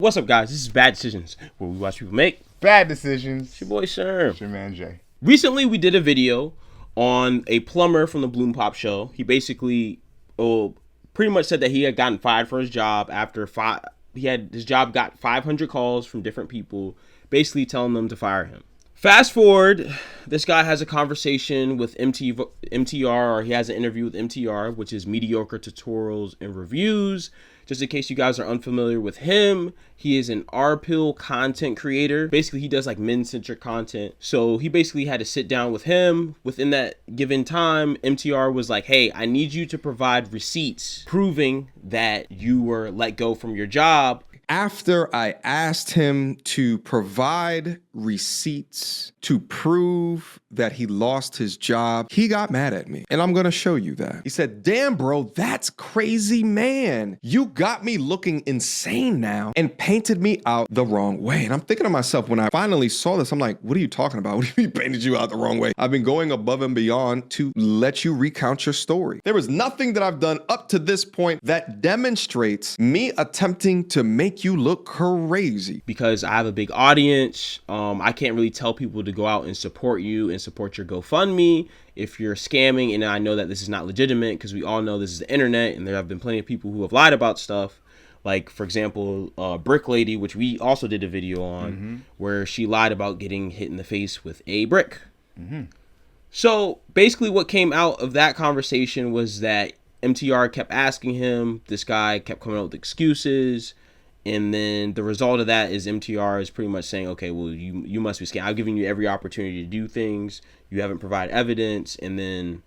What's up, guys? This is Bad Decisions, where we watch people make bad decisions. It's your boy Sherm. It's your man Jay. Recently, we did a video on a plumber from the Bloom Pop show. He basically, pretty much said that he had gotten fired for his job after his job got 500 calls from different people, basically telling them to fire him. Fast forward, this guy has a conversation with MTR, or he has an interview with MTR, which is Mediocre Tutorials and Reviews. Just in case you guys are unfamiliar with him, he is an R-Pill content creator. Basically, he does like men-centric content. So he basically had to sit down with him. Within that given time, MTR was like, hey, I need you to provide receipts proving that you were let go from your job. After I asked him to provide receipts to prove that he lost his job, he got mad at me. And I'm gonna show you that. He said, damn, bro, that's crazy, man. You got me looking insane now and painted me out the wrong way. And I'm thinking to myself, when I finally saw this, I'm like, what are you talking about? What do you mean painted you out the wrong way? I've been going above and beyond to let you recount your story. There is nothing that I've done up to this point that demonstrates me attempting to make you look crazy. Because I have a big audience, I can't really tell people to go out and support you and support your GoFundMe if you're scamming, and I know that this is not legitimate because we all know this is the internet, and there have been plenty of people who have lied about stuff. Like, for example, Brick Lady, which we also did a video on, where she lied about getting hit in the face with a brick. So basically what came out of that conversation was that MTR kept asking him, this guy kept coming up with excuses, and then the result of that is MTR is pretty much saying, okay, well, you must be scammed. I've given you every opportunity to do things. You haven't provided evidence. And then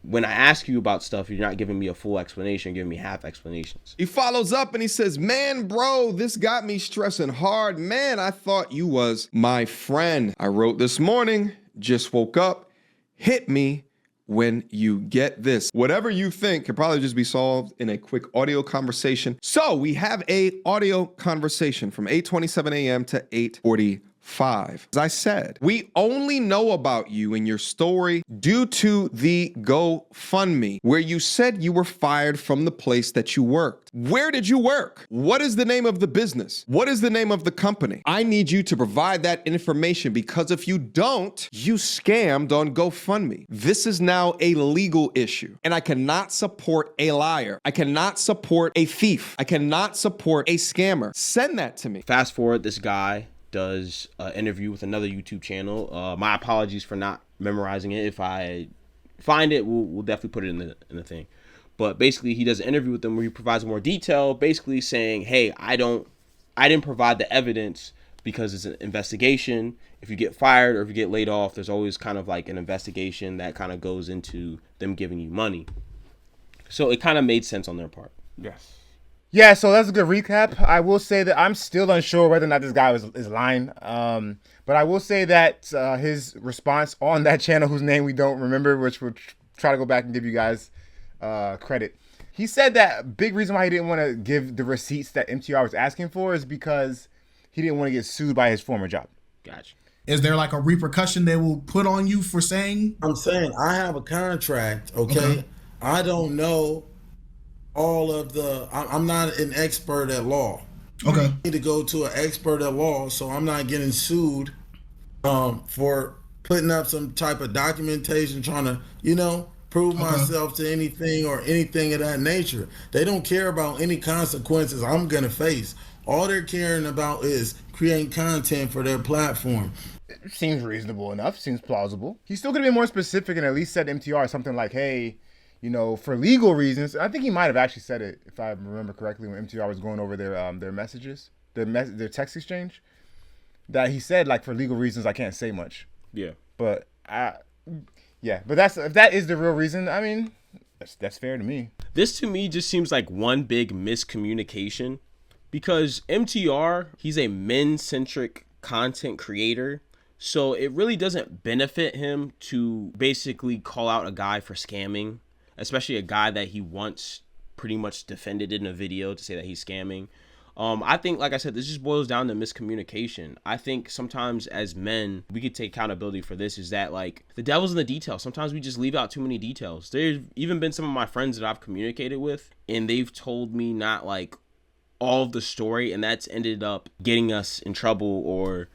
when I ask you about stuff, you're not giving me a full explanation, you're giving me half explanations. He follows up and he says, man, bro, this got me stressing hard. Man, I thought you was my friend. I wrote this morning, just woke up, hit me when you get this. Whatever you think could probably just be solved in a quick audio conversation. So we have a audio conversation from 8:27 a.m. to 8:45. As I said, we only know about you and your story due to the GoFundMe, where you said you were fired from the place that you worked. Where did you work? What is the name of the business? What is the name of the company? I need you to provide that information, because if you don't, you scammed on GoFundMe. This is now a legal issue, and I cannot support a liar. I cannot support a thief. I cannot support a scammer. Send that to me. Fast forward, this guy does an interview with another YouTube channel. My apologies for not memorizing it. If I find it, we'll definitely put it in the thing. But basically, he does an interview with them where he provides more detail, basically saying, hey, I didn't provide the evidence because it's an investigation. If you get fired or if you get laid off, there's always kind of like an investigation that kind of goes into them giving you money. So it kind of made sense on their part. Yes. Yeah, so that's a good recap. I will say that I'm still unsure whether or not this guy is lying. But I will say that his response on that channel, whose name we don't remember, which we'll try to go back and give you guys credit. He said that a big reason why he didn't want to give the receipts that MTR was asking for is because he didn't want to get sued by his former job. Gotcha. Is there like a repercussion they will put on you for saying? I'm saying I have a contract, okay? I don't know all of the, I'm not an expert at law. Okay. I need to go to an expert at law so I'm not getting sued for putting up some type of documentation, trying to, prove myself to anything or anything of that nature. They don't care about any consequences I'm going to face. All they're caring about is creating content for their platform. It seems reasonable enough. Seems plausible. He still could have been more specific and at least said MTR something like, hey, for legal reasons. I think he might have actually said it, if I remember correctly, when MTR was going over their messages, their text exchange, that he said, like, for legal reasons, I can't say much. Yeah. But if that is the real reason, I mean, that's fair to me. This to me just seems like one big miscommunication, because MTR, he's a men-centric content creator. So it really doesn't benefit him to basically call out a guy for scamming, especially a guy that he once pretty much defended in a video to say that he's scamming. I think, like I said, this just boils down to miscommunication. I think sometimes as men, we could take accountability for this, is that like the devil's in the details. Sometimes we just leave out too many details. There's even been some of my friends that I've communicated with and they've told me not like all of the story, and that's ended up getting us in trouble or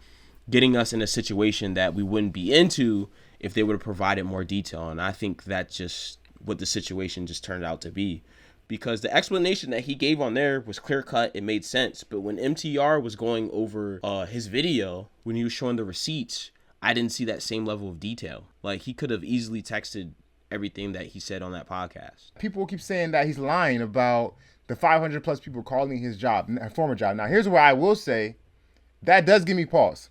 getting us in a situation that we wouldn't be into if they would have provided more detail. And I think that's just what the situation just turned out to be, because the explanation that he gave on there was clear cut. It made sense. But when MTR was going over his video, when he was showing the receipts, I didn't see that same level of detail. Like, he could have easily texted everything that he said on that podcast. People keep saying that he's lying about the 500 plus people calling his job, former job. Now, here's where I will say that does give me pause.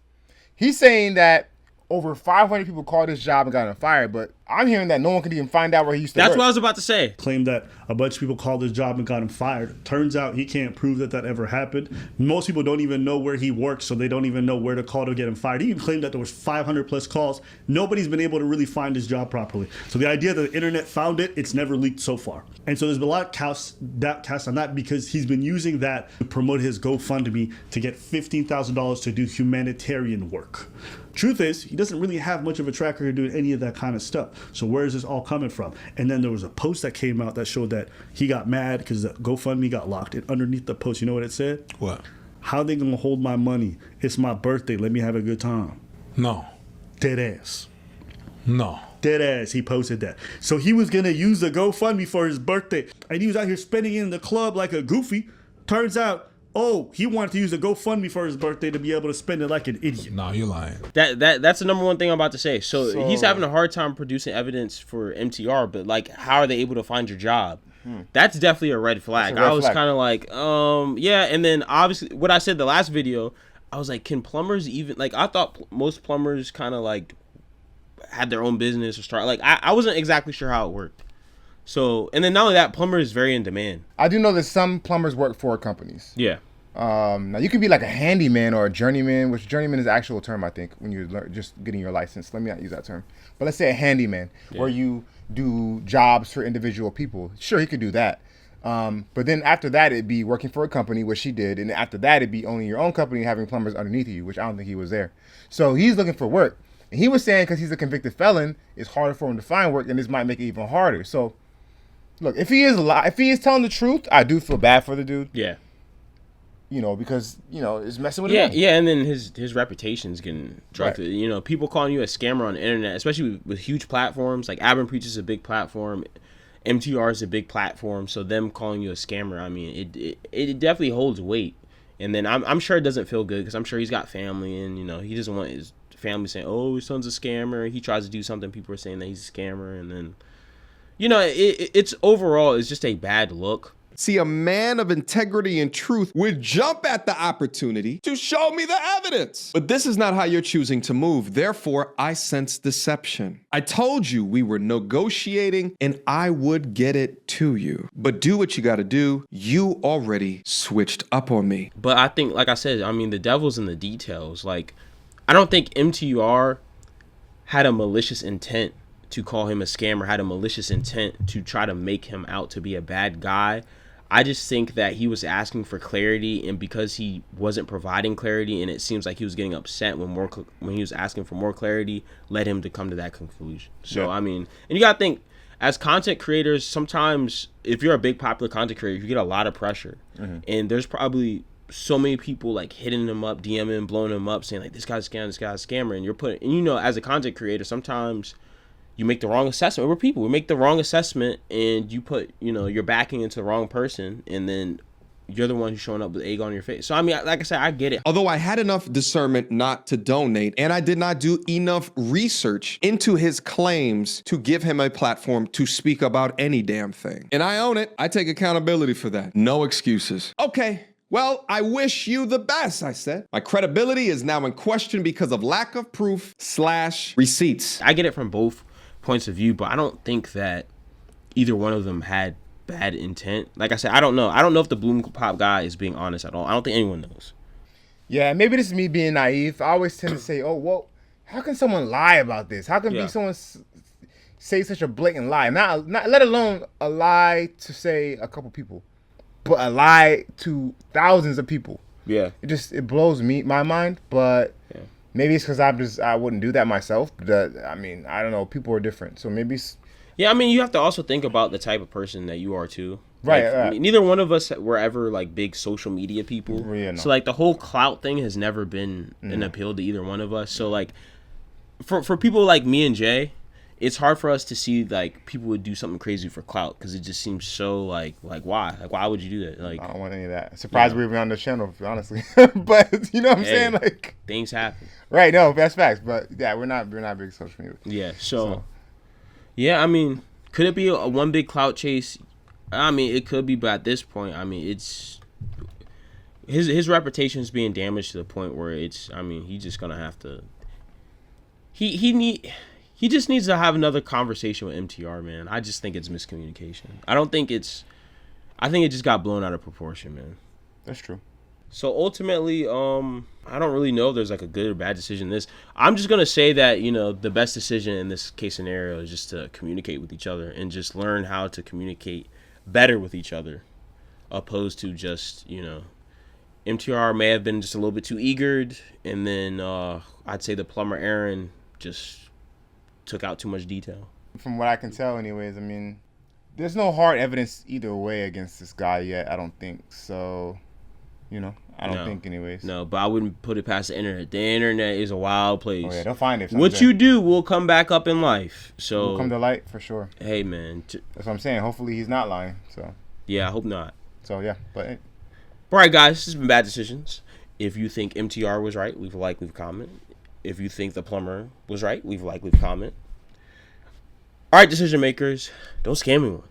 He's saying that over 500 people called his job and got him fired, but I'm hearing that no one can even find out where he used to work. That's what I was about to say. Claimed that a bunch of people called his job and got him fired. Turns out he can't prove that ever happened. Most people don't even know where he works, so they don't even know where to call to get him fired. He even claimed that there was 500 plus calls. Nobody's been able to really find his job properly. So the idea that the internet found it, it's never leaked so far. And so there's been a lot of cast on that because he's been using that to promote his GoFundMe to get $15,000 to do humanitarian work. Truth is, he doesn't really have much of a track record doing any of that kind of stuff. So where is this all coming from? And then there was a post that came out that showed that he got mad because the GoFundMe got locked. And underneath the post, you know what it said? What? How they gonna hold my money? It's my birthday. Let me have a good time. No. Dead ass. No. Dead ass. He posted that. So he was gonna use the GoFundMe for his birthday, and he was out here spending it in the club like a goofy. Turns out, he wanted to use a GoFundMe for his birthday to be able to spend it like an idiot. No, you're lying. That's the number one thing I'm about to say. So he's having a hard time producing evidence for MTR, but like, how are they able to find your job? That's definitely a red flag. I was kind of like, yeah. And then obviously what I said the last video, I was like, can plumbers even, like, I thought most plumbers kind of like had their own business or start, like, I wasn't exactly sure how it worked. So, and then not only that, plumber is very in demand. I do know that some plumbers work for companies. Yeah. Now you can be like a handyman or a journeyman, which journeyman is the actual term, I think, when you're just getting your license. Let me not use that term. But let's say a handyman, where you do jobs for individual people. Sure, he could do that. But then after that, it'd be working for a company, which he did. And after that, it'd be owning your own company and having plumbers underneath you, which I don't think he was there. So he's looking for work. And he was saying because he's a convicted felon, it's harder for him to find work, and this might make it even harder. So, look, if he is telling the truth, I do feel bad for the dude. Yeah. You know, because, you know, it's messing with him. Yeah, and then his reputation's getting drugged. Right. You know, people calling you a scammer on the internet, especially with huge platforms. Like, Abram Preach is a big platform. MTR is a big platform. So them calling you a scammer, I mean, it definitely holds weight. And then I'm sure it doesn't feel good because I'm sure he's got family and, you know, he doesn't want his family saying, oh, his son's a scammer. He tries to do something, people are saying that he's a scammer. And then, you know, it's overall, it's just a bad look. See, a man of integrity and truth would jump at the opportunity to show me the evidence. But this is not how you're choosing to move. Therefore, I sense deception. I told you we were negotiating and I would get it to you. But do what you got to do. You already switched up on me. But I think, like I said, I mean, the devil's in the details. Like, I don't think MTR had a malicious intent to call him a scammer, had a malicious intent to try to make him out to be a bad guy. I just think that he was asking for clarity, and because he wasn't providing clarity, and it seems like he was getting upset when he was asking for more clarity, led him to come to that conclusion. So, yeah. I mean, and you got to think, as content creators, sometimes if you're a big popular content creator, you get a lot of pressure. Mm-hmm. And there's probably so many people like hitting him up, DMing him, blowing him up, saying like, this guy's a scammer, this guy's a scammer. And you know, as a content creator, sometimes you make the wrong assessment. We're people. We make the wrong assessment, and you put, you know, you're backing into the wrong person, and then you're the one who's showing up with egg on your face. So, I mean, like I said, I get it. Although I had enough discernment not to donate, and I did not do enough research into his claims to give him a platform to speak about any damn thing. And I own it. I take accountability for that. No excuses. Okay. Well, I wish you the best, I said. My credibility is now in question because of lack of proof / receipts. I get it from both points of view, but I don't think that either one of them had bad intent. Like I said, I don't know. I don't know if the Bloom Pop guy is being honest at all. I don't think anyone knows. Yeah, maybe this is me being naive. I always tend to say, oh, well, how can someone lie about this? How can someone say such a blatant lie? Not let alone a lie to say a couple people, but a lie to thousands of people. Yeah. It blows my mind, but yeah. Maybe it's because I wouldn't do that myself. But I mean, I don't know. People are different, so maybe. Yeah, I mean, you have to also think about the type of person that you are too. Right, Like, neither one of us were ever like big social media people. Yeah, no. So like the whole clout thing has never been an appeal to either one of us. So like for people like me and Jay, it's hard for us to see like people would do something crazy for clout because it just seems so like why would you do that? Like I don't want any of that. Surprised we were on the channel, honestly. But you know what I'm saying? Like things happen. Right, no, that's facts. But yeah, we're not big social media. Yeah, so yeah, I mean, could it be a one big clout chase? I mean, it could be, but at this point, I mean, it's his reputation is being damaged to the point where it's. I mean, he's just gonna have to. He just needs to have another conversation with MTR, man. I just think it's miscommunication. I think it just got blown out of proportion, man. That's true. So ultimately, I don't really know if there's like a good or bad decision in this. I'm just gonna say that, you know, the best decision in this case scenario is just to communicate with each other and just learn how to communicate better with each other, opposed to just, you know, MTR may have been just a little bit too eagered, and then I'd say the plumber Aaron just took out too much detail. From what I can tell, anyways, I mean, there's no hard evidence either way against this guy yet. I don't think so. You know, I don't think, anyways. No, but I wouldn't put it past the internet. The internet is a wild place. Oh yeah, they'll find it. What you do will come back up in life. So will come to light for sure. Hey man, that's what I'm saying. Hopefully he's not lying. So yeah, I hope not. So yeah, but all right, guys, this has been Bad Decisions. If you think MTR was right, leave a like, leave a comment. If you think the plumber was right, leave a like, leave a comment. All right, decision makers, don't scam anyone.